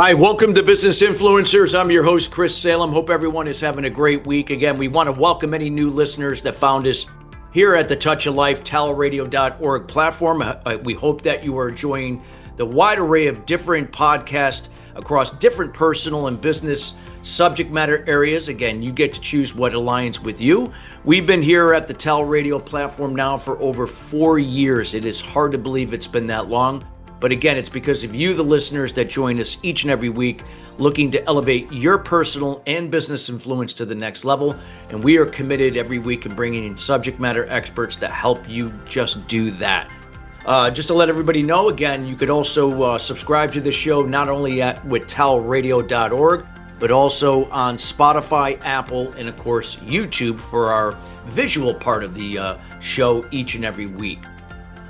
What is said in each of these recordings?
Hi, welcome to Business Influencers. I'm your host, Chris Salem. Hope everyone is having a great week. Again, we want to welcome any new listeners that found us here at the Touch of Life, talradio.org platform. We hope that you are enjoying the wide array of different podcasts across different personal and business subject matter areas. Again, you get to choose what aligns with you. We've been here at the Tal Radio platform now for over 4 years. It is hard to believe it's been that long. But again, it's because of you, the listeners, that join us each and every week, looking to elevate your personal and business influence to the next level. And we are committed every week in bringing in subject matter experts to help you just do that. Just to let everybody know, again, you could also subscribe to the show not only with talradio.org, but also on Spotify, Apple, and of course, YouTube for our visual part of the show each and every week.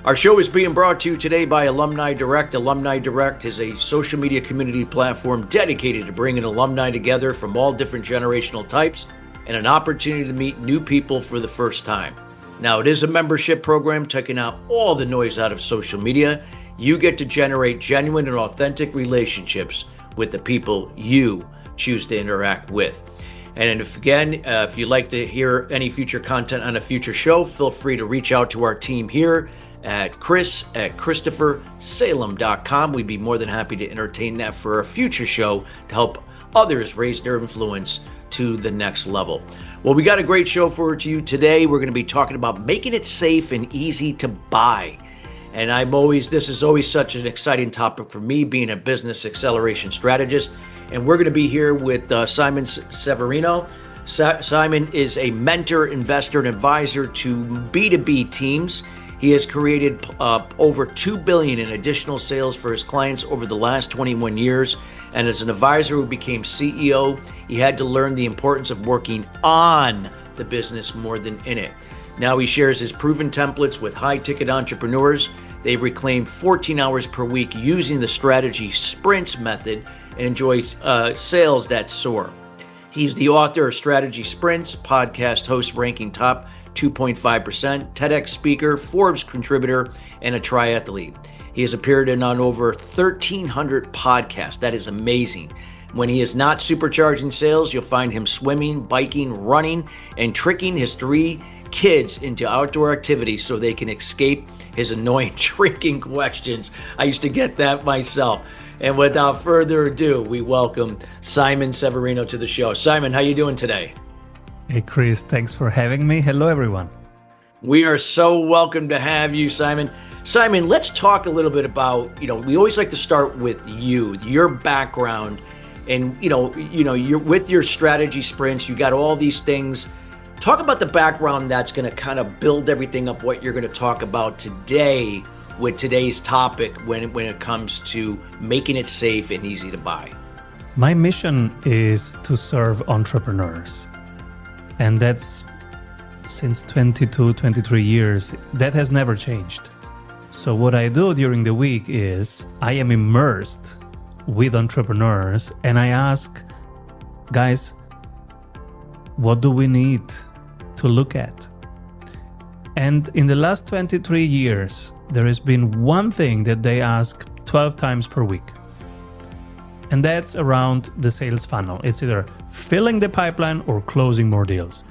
Our show is being brought to you today by Alumni Direct. Alumni Direct is a social media community platform dedicated to bringing alumni together from all different generational types and an opportunity to meet new people for the first time. Now, it is a membership program taking out all the noise out of social media. You get to generate genuine and authentic relationships with the people you choose to interact with. And if you'd like to hear any future content on a future show, feel free to reach out to our team here at chris@christophersalem.com. We'd be more than happy to entertain that for a future show to help others raise their influence to the next level. Well, we got a great show for you today. We're going to be talking about making it safe and easy to buy. And this is always such an exciting topic for me, being a business acceleration strategist. And we're going to be here with Simone Severino. Simon is a mentor, investor, and advisor to B2B teams. He has created over $2 billion in additional sales for his clients over the last 21 years. And as an advisor who became CEO, he had to learn the importance of working on the business more than in it. Now he shares his proven templates with high-ticket entrepreneurs. They reclaim 14 hours per week using the strategy sprints method and enjoy sales that soar. He's the author of Strategy Sprints, podcast host ranking top 2.5%, TEDx speaker, Forbes contributor, and a triathlete. He has appeared on over 1,300 podcasts. That is amazing. When he is not supercharging sales, you'll find him swimming, biking, running, and tricking his 3 kids into outdoor activities so they can escape his annoying drinking questions. I used to get that myself. And without further ado, we welcome Simone Severino to the show. Simon, how you doing today? Hey, Chris, thanks for having me. Hello, everyone. We are so welcome to have you, Simon. Simon, let's talk a little bit about, we always like to start with your background, and, you're with your strategy sprints, you got all these things. Talk about the background that's going to kind of build everything up, what you're going to talk about today with today's topic when it comes to making it safe and easy to buy. My mission is to serve entrepreneurs. And that's since 22, 23 years. That has never changed. So what I do during the week is I am immersed with entrepreneurs and I ask, guys, what do we need to look at? And in the last 23 years, there has been one thing that they ask 12 times per week. And that's around the sales funnel. It's either filling the pipeline or closing more deals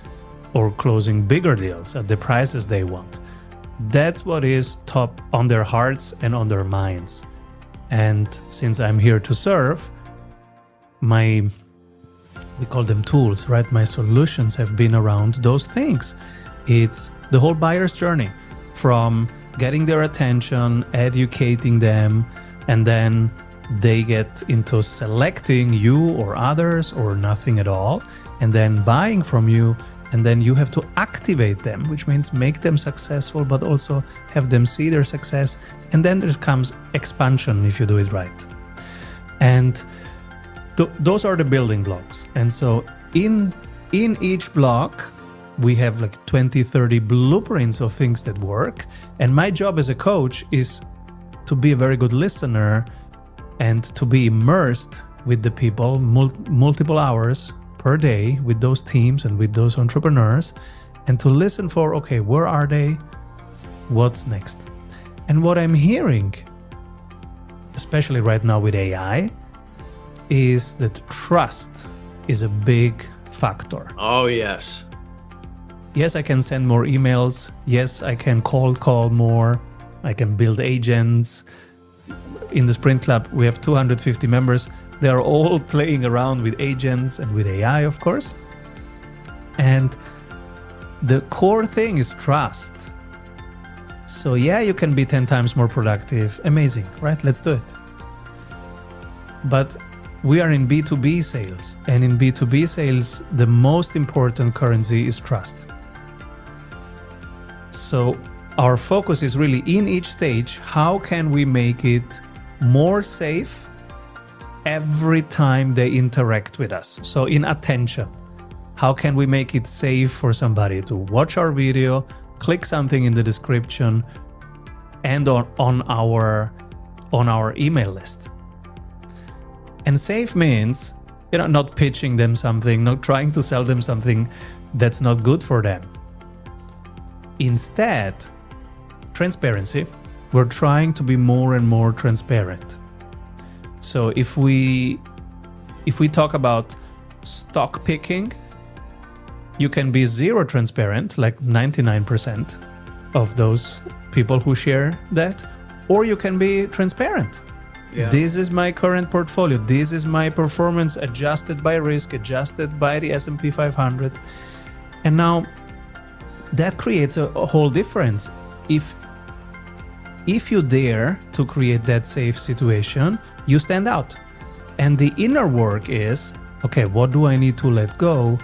or closing bigger deals at the prices they want. That's what is top on their hearts and on their minds. And since I'm here to serve, we call them tools, right? My solutions have been around those things. It's the whole buyer's journey, from getting their attention, educating them, and then they get into selecting you or others or nothing at all, and then buying from you, and then you have to activate them, which means make them successful, but also have them see their success. And then there comes expansion if you do it right. And those are the building blocks. And so in each block, we have like 20, 30 blueprints of things that work. And my job as a coach is to be a very good listener and to be immersed with the people multiple hours per day with those teams and with those entrepreneurs, and to listen for, okay, where are they? What's next? And what I'm hearing, especially right now with AI, is that trust is a big factor. Oh, yes. Yes, I can send more emails. Yes, I can cold call more. I can build agents. In the Sprint Club, we have 250 members. They are all playing around with agents and with AI, of course. And the core thing is trust. So yeah, you can be 10 times more productive. Amazing, right? Let's do it. But we are in B2B sales. And in B2B sales, the most important currency is trust. So our focus is really in each stage, how can we make it more safe every time they interact with us? So in attention, how can we make it safe for somebody to watch our video, click something in the description, and on our email list? And safe means, not pitching them something, not trying to sell them something that's not good for them. Instead, transparency. We're trying to be more and more transparent. So if we talk about stock picking, you can be zero transparent, like 99% of those people who share that, or you can be transparent. Yeah. This is my current portfolio. This is my performance adjusted by risk, adjusted by the S&P 500. And now that creates a whole difference. If you dare to create that safe situation, you stand out. And the inner work is, okay, what do I need to let go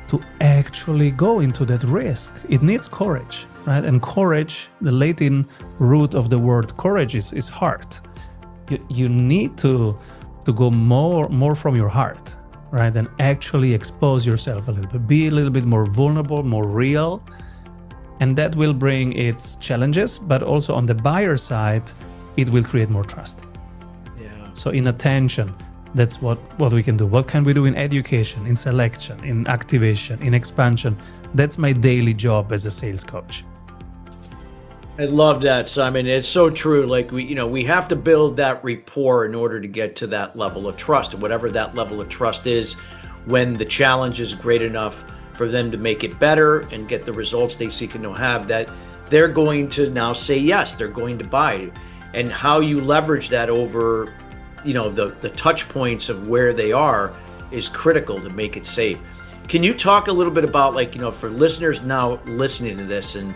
to actually go into that risk? It needs courage, right? And courage, the Latin root of the word courage is heart. You need to go more from your heart, right? And actually expose yourself a little bit, be a little bit more vulnerable, more real. And that will bring its challenges, but also on the buyer side, it will create more trust. Yeah. So in attention, that's what we can do. What can we do in education, in selection, in activation, in expansion? That's my daily job as a sales coach. I love that, Simon. It's so true. Like we have to build that rapport in order to get to that level of trust, whatever that level of trust is, when the challenge is great enough for them to make it better and get the results they seek and have, that they're going to now say yes, they're going to buy. And how you leverage that over, the touch points of where they are is critical to make it safe. Can you talk a little bit about, for listeners now listening to this, and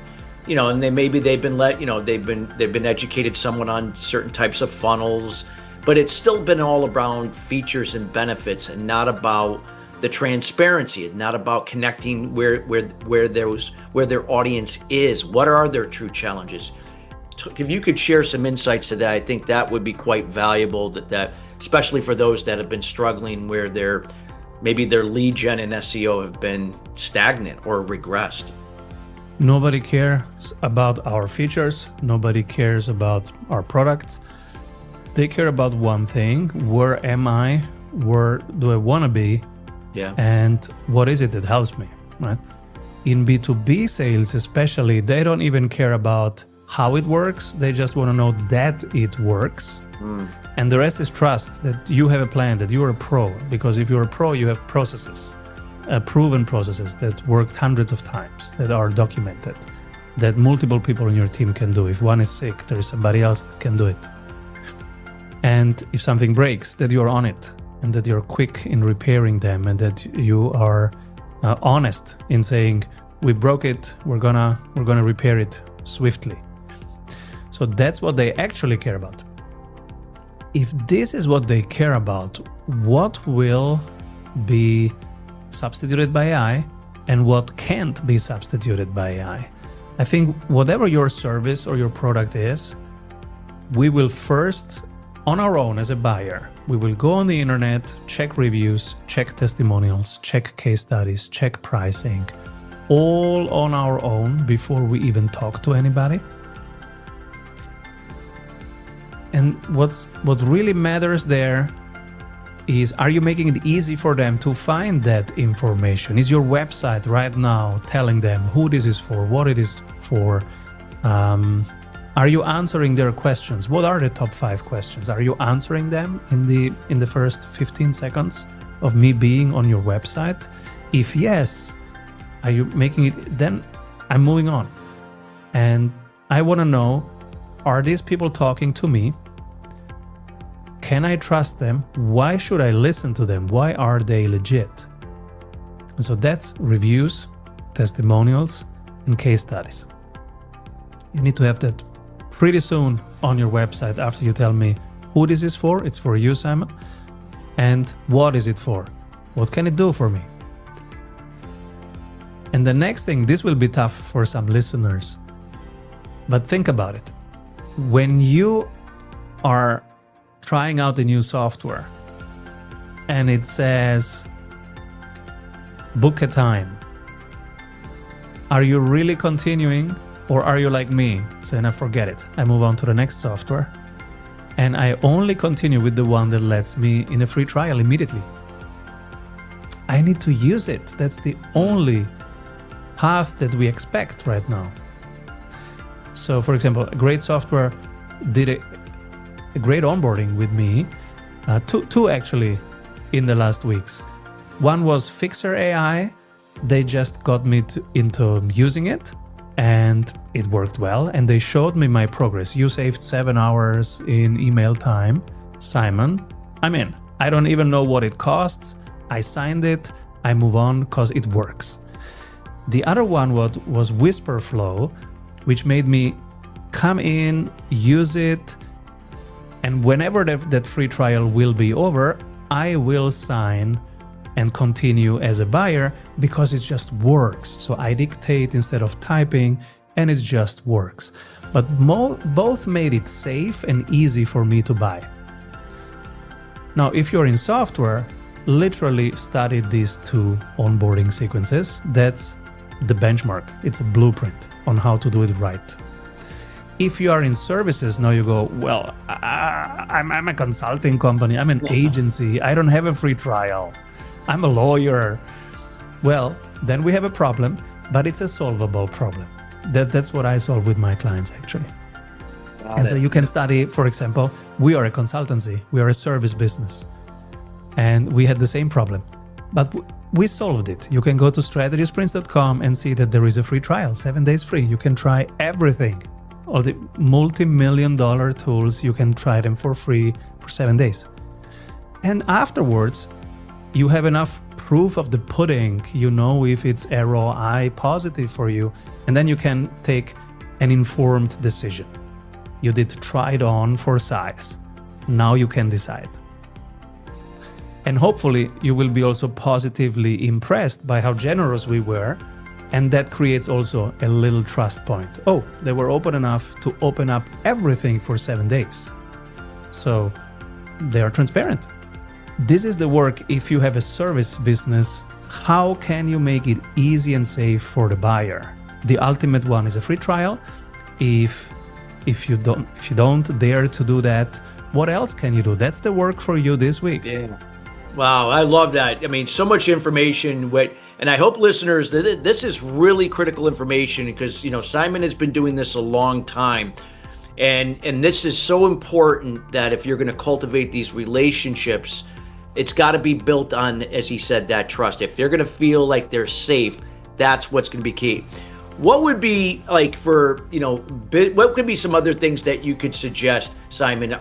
and they've been educated somewhat on certain types of funnels, but it's still been all around features and benefits and not about the transparency, not about connecting where their audience is. What are their true challenges? If you could share some insights to that, I think that would be quite valuable, that especially for those that have been struggling, where maybe their lead gen and SEO have been stagnant or regressed. Nobody cares about our features. Nobody cares about our products. They care about one thing: where am I? Where do I want to be? Yeah. And what is it that helps me, right? In B2B sales especially, they don't even care about how it works. They just want to know that it works. And the rest is trust, that you have a plan, that you're a pro. Because if you're a pro, you have processes, proven processes that worked hundreds of times, that are documented, that multiple people in your team can do. If one is sick, there is somebody else that can do it. And if something breaks, that you're on it, and that you're quick in repairing them, and that you are honest in saying, we broke it, we're gonna repair it swiftly. So that's what they actually care about. If this is what they care about, what will be substituted by AI and what can't be substituted by AI? I think whatever your service or your product is, we will first, on our own as a buyer, we will go on the internet, check reviews, check testimonials, check case studies, check pricing, all on our own before we even talk to anybody. And what really matters there is, are you making it easy for them to find that information? Is your website right now telling them who this is for, what it is for, Are you answering their questions? What are the top 5 questions? Are you answering them in the first 15 seconds of me being on your website? If yes, are you making it? Then I'm moving on. And I want to know, are these people talking to me? Can I trust them? Why should I listen to them? Why are they legit? And so that's reviews, testimonials, and case studies. You need to have that pretty soon on your website after you tell me who this is for. It's for you, Simon. And what is it for? What can it do for me? And the next thing, this will be tough for some listeners, but think about it. When you are trying out a new software and it says, book a time, are you really continuing? Or are you like me, saying, I forget it, I move on to the next software, and I only continue with the one that lets me in a free trial immediately? I need to use it. That's the only path that we expect right now. So, for example, a great software did a great onboarding with me, two actually, in the last weeks. One was Fixer AI. They just got me into using it. And it worked well, and they showed me my progress. You saved 7 hours in email time. Simon, I'm in. I don't even know what it costs. I signed it. I move on because it works. The other one was Whisper Flow, which made me come in, use it, and whenever that free trial will be over, I will sign and continue as a buyer because it just works. So I dictate instead of typing, and it just works. But both made it safe and easy for me to buy. Now, if you're in software, literally study these 2 onboarding sequences. That's the benchmark. It's a blueprint on how to do it right. If you are in services, now you go, well, I'm a consulting company, I'm an agency, I don't have a free trial, I'm a lawyer. Well, then we have a problem, but it's a solvable problem. That's what I solve with my clients, actually. So you can study, for example, we are a consultancy, we are a service business, and we had the same problem, but we solved it. You can go to strategysprints.com and see that there is a free trial, 7 days free. You can try everything. All the multi-million-dollar tools, you can try them for free for 7 days. And afterwards, you have enough proof of the pudding, you know if it's ROI positive for you, and then you can take an informed decision. You did try it on for size. Now you can decide. And hopefully you will be also positively impressed by how generous we were, and that creates also a little trust point. Oh, they were open enough to open up everything for 7 days. So they are transparent. This is the work if you have a service business. How can you make it easy and safe for the buyer? The ultimate one is a free trial. If you don't dare to do that, what else can you do? That's the work for you this week. Yeah. Wow, I love that. I mean, so much information. And I hope listeners, that this is really critical information because, Simon has been doing this a long time. And this is so important that if you're going to cultivate these relationships, it's got to be built on, as he said, that trust. If they're going to feel like they're safe, that's what's going to be key. What would be like for, what could be some other things that you could suggest, Simon?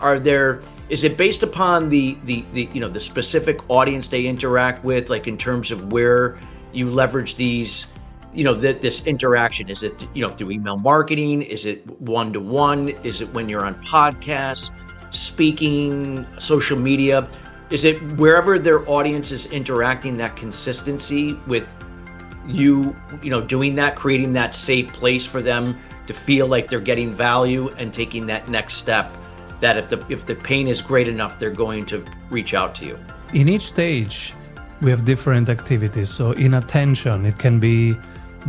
Is it based upon the specific audience they interact with, like in terms of where you leverage these, this interaction? Is it, through email marketing? Is it one-to-one? Is it when you're on podcasts, speaking, social media? Is it wherever their audience is interacting, that consistency with you, doing that, creating that safe place for them to feel like they're getting value and taking that next step, that if the pain is great enough, they're going to reach out to you? In each stage, we have different activities. So in attention, it can be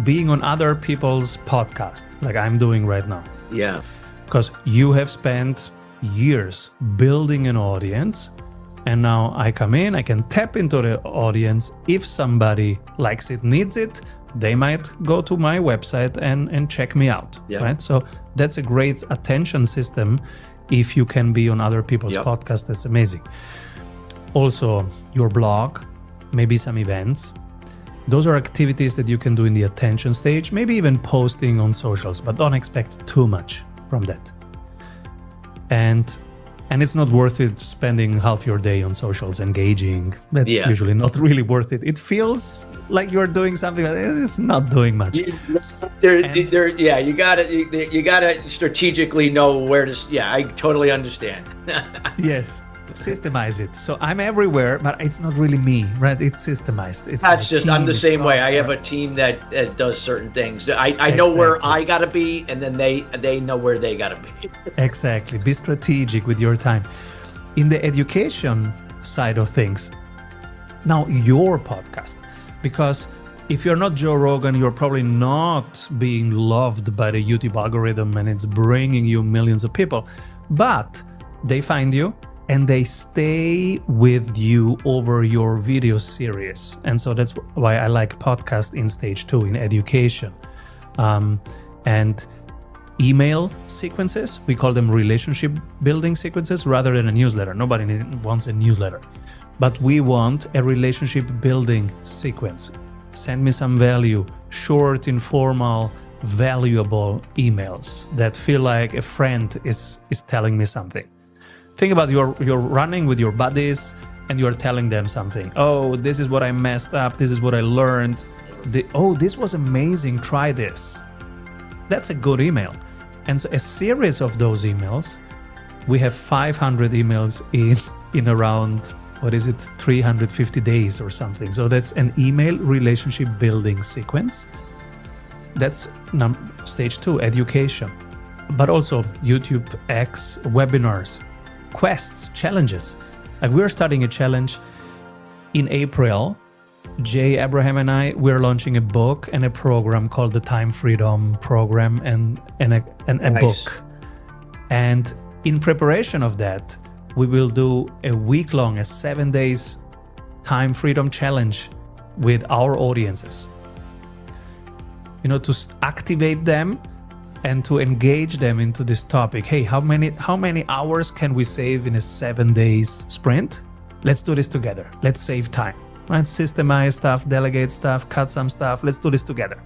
being on other people's podcast, like I'm doing right now. Yeah. Because you have spent years building an audience, and now I come in, I can tap into the audience. If somebody likes it, needs it, they might go to my website and check me out, right? So that's a great attention system. If you can be on other people's podcasts, that's amazing. Also, your blog, maybe some events. Those are activities that you can do in the attention stage, maybe even posting on socials, but don't expect too much from that. And it's not worth it spending half your day on socials engaging. That's usually not really worth it. It feels like you're doing something that is not doing much. You gotta strategically know where to. Yeah, I totally understand. Yes, systemize it. So I'm everywhere, but it's not really me, right? It's systemized. I'm the same way. I have a team that does certain things. I know where I gotta be, and then they know where they gotta be. Exactly. Be strategic with your time. In the education side of things, now your podcast, because if you're not Joe Rogan, you're probably not being loved by the YouTube algorithm and it's bringing you millions of people, but they find you and they stay with you over your video series. And so that's why I like podcast in stage 2 in education. And email sequences, we call them relationship building sequences rather than a newsletter. Nobody wants a newsletter, but we want a relationship building sequence. Send me some value, short, informal, valuable emails that feel like a friend is telling me something. Think about you're running with your buddies and you're telling them something. Oh, this is what I messed up. This is what I learned. This was amazing. Try this. That's a good email. And so a series of those emails, we have 500 emails in around, 350 days or something. So that's an email relationship building sequence. That's stage 2, education. But also YouTube X, webinars, quests, challenges. Like we're starting a challenge in April. Jay Abraham and I, we're launching a book and a program called the Time Freedom Program and a book. And in preparation of that, we will do a 7 days Time Freedom Challenge with our audiences. To activate them and to engage them into this topic. Hey, how many hours can we save in a 7 days sprint? Let's do this together. Let's save time. Right? Systemize stuff, delegate stuff, cut some stuff. Let's do this together.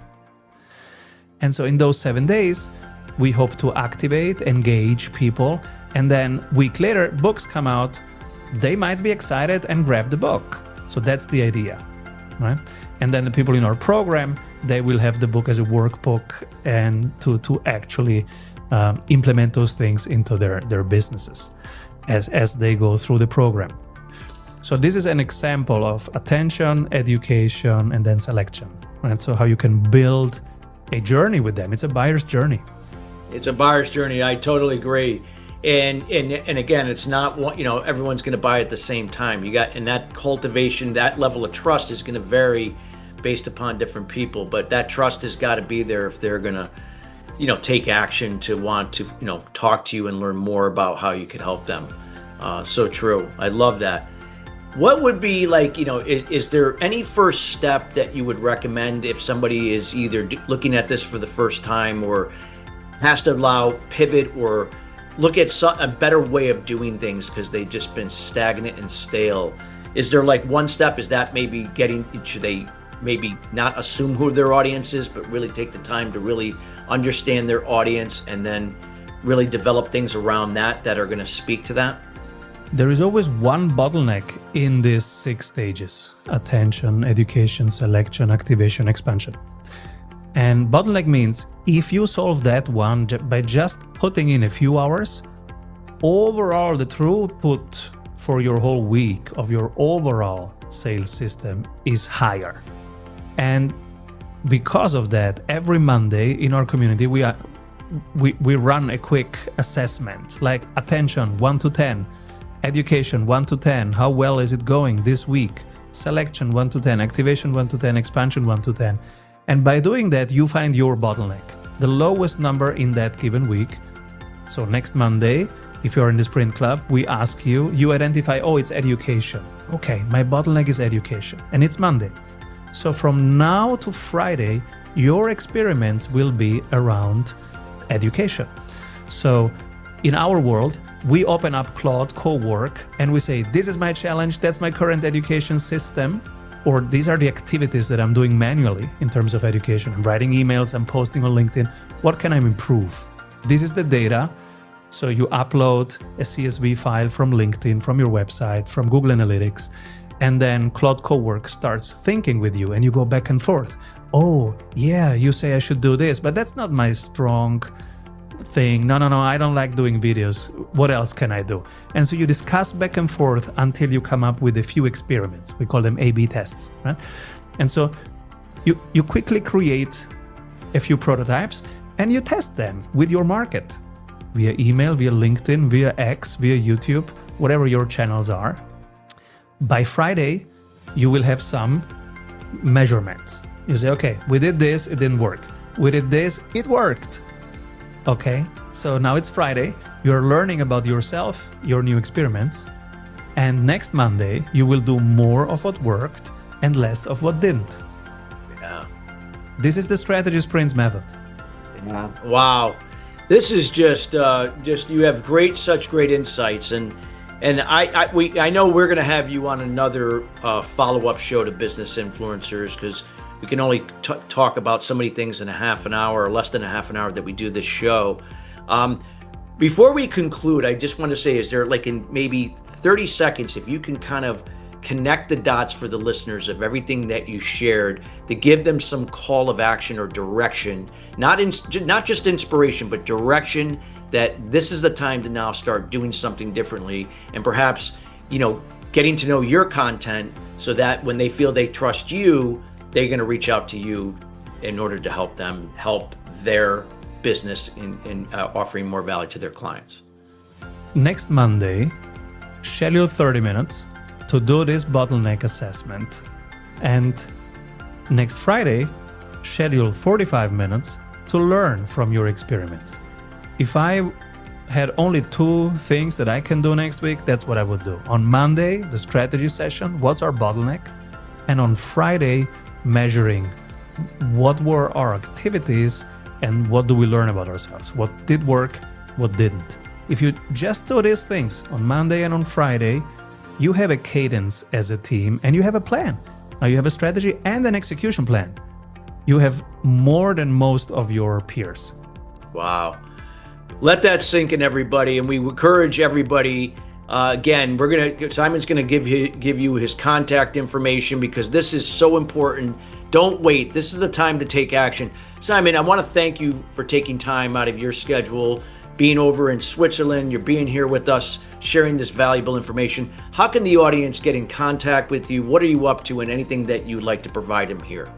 And so in those 7 days, we hope to activate, engage people. And then a week later, books come out. They might be excited and grab the book. So that's the idea, right? And then the people in our program, they will have the book as a workbook and to actually implement those things into their businesses as they go through the program. So this is an example of attention, education, and then selection, right? So how you can build a journey with them. It's a buyer's journey. It's a buyer's journey. I totally agree. And again, it's not everyone's going to buy at the same time. And that cultivation, that level of trust is going to vary based upon different people. But that trust has got to be there if they're going to, take action to want to, talk to you and learn more about how you could help them. So true. I love that. What would be is there any first step that you would recommend if somebody is either looking at this for the first time or has to pivot or look at a better way of doing things because they've just been stagnant and stale? Is there one step? Is that maybe should they maybe not assume who their audience is, but really take the time to really understand their audience and then really develop things around that are going to speak to that? There is always one bottleneck in these 6 stages: attention, education, selection, activation, expansion. And bottleneck means if you solve that one by just putting in a few hours, overall the throughput for your whole week of your overall sales system is higher. And because of that, every Monday in our community, we run a quick assessment, like attention 1 to 10, education 1 to 10, how well is it going this week? Selection 1 to 10, activation 1 to 10, expansion 1 to 10. And by doing that, you find your bottleneck, the lowest number in that given week. So next Monday, if you're in the sprint club, we ask you identify, it's education. Okay, my bottleneck is education, and it's Monday. So from now to Friday, your experiments will be around education. So in our world, we open up Claude Cowork and we say, this is my challenge, that's my current education system, or these are the activities that I'm doing manually in terms of education. I'm writing emails, I'm posting on LinkedIn. What can I improve? This is the data. So you upload a CSV file from LinkedIn, from your website, from Google Analytics, and then Claude Cowork starts thinking with you and you go back and forth. Oh, yeah, you say I should do this, but that's not my strong thing. No, I don't like doing videos. What else can I do? And so you discuss back and forth until you come up with a few experiments. We call them A/B tests, right? And so you quickly create a few prototypes and you test them with your market via email, via LinkedIn, via X, via YouTube, whatever your channels are. By Friday, you will have some measurements. You say, okay, we did this, it didn't work. We did this, it worked. Okay, so now it's Friday, you're learning about yourself, your new experiments, and next Monday you will do more of what worked and less of what didn't. Yeah. This is the strategy sprints method. Yeah. Wow. This is just you have such great insights, and I know we're going to have you on another follow-up show to Business Influencers, because we can only talk about so many things in a half an hour or less than a half an hour that we do this show. Before we conclude, I just want to say, is there like in maybe 30 seconds, if you can kind of connect the dots for the listeners of everything that you shared to give them some call of action or direction, not just inspiration, but direction that this is the time to now start doing something differently, and perhaps, getting to know your content so that when they feel they trust you, they're going to reach out to you in order to help them help their business in offering more value to their clients. Next Monday, schedule 30 minutes to do this bottleneck assessment. And next Friday, schedule 45 minutes to learn from your experiments. If I had only 2 things that I can do next week, that's what I would do. On Monday, the strategy session, what's our bottleneck? And on Friday, measuring what were our activities and what do we learn about ourselves? What did work, what didn't? If you just do these things on Monday and on Friday, you have a cadence as a team and you have a plan. Now you have a strategy and an execution plan. You have more than most of your peers. Wow. Let that sink in, everybody. And we encourage everybody, again, Simon's gonna give you his contact information, because this is so important. Don't wait. This is the time to take action. Simon, I want to thank you for taking time out of your schedule, being over in Switzerland. You're being here with us, sharing this valuable information. How can the audience get in contact with you? What are you up to, and anything that you'd like to provide them here?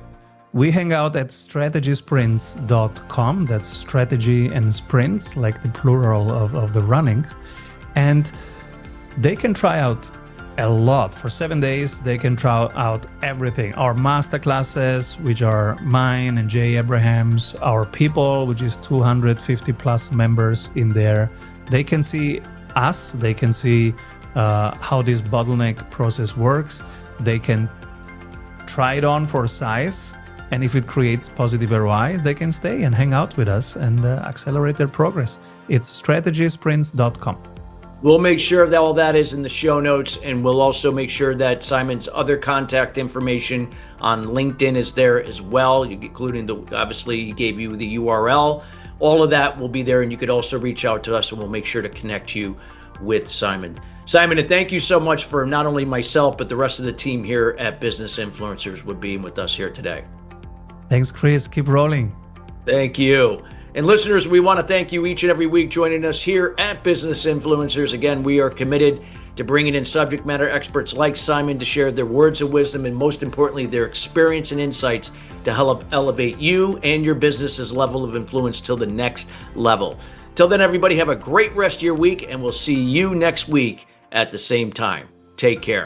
We hang out at strategysprints.com. That's strategy and sprints, like the plural of the runnings. And they can try out a lot. For 7 days, they can try out everything. Our masterclasses, which are mine and Jay Abraham's, our people, which is 250 plus members in there. They can see us. They can see how this bottleneck process works. They can try it on for size. And if it creates positive ROI, they can stay and hang out with us and accelerate their progress. It's strategysprints.com. We'll make sure that all that is in the show notes, and we'll also make sure that Simon's other contact information on LinkedIn is there as well, including obviously he gave you the URL. All of that will be there, and you could also reach out to us, and we'll make sure to connect you with Simon. Simon, and thank you so much for not only myself, but the rest of the team here at Business Influencers with being with us here today. Thanks, Chris. Keep rolling. Thank you. And listeners, we want to thank you each and every week joining us here at Business Influencers. Again, we are committed to bringing in subject matter experts like Simon to share their words of wisdom and, most importantly, their experience and insights to help elevate you and your business's level of influence till the next level. Till then, everybody, have a great rest of your week, and we'll see you next week at the same time. Take care.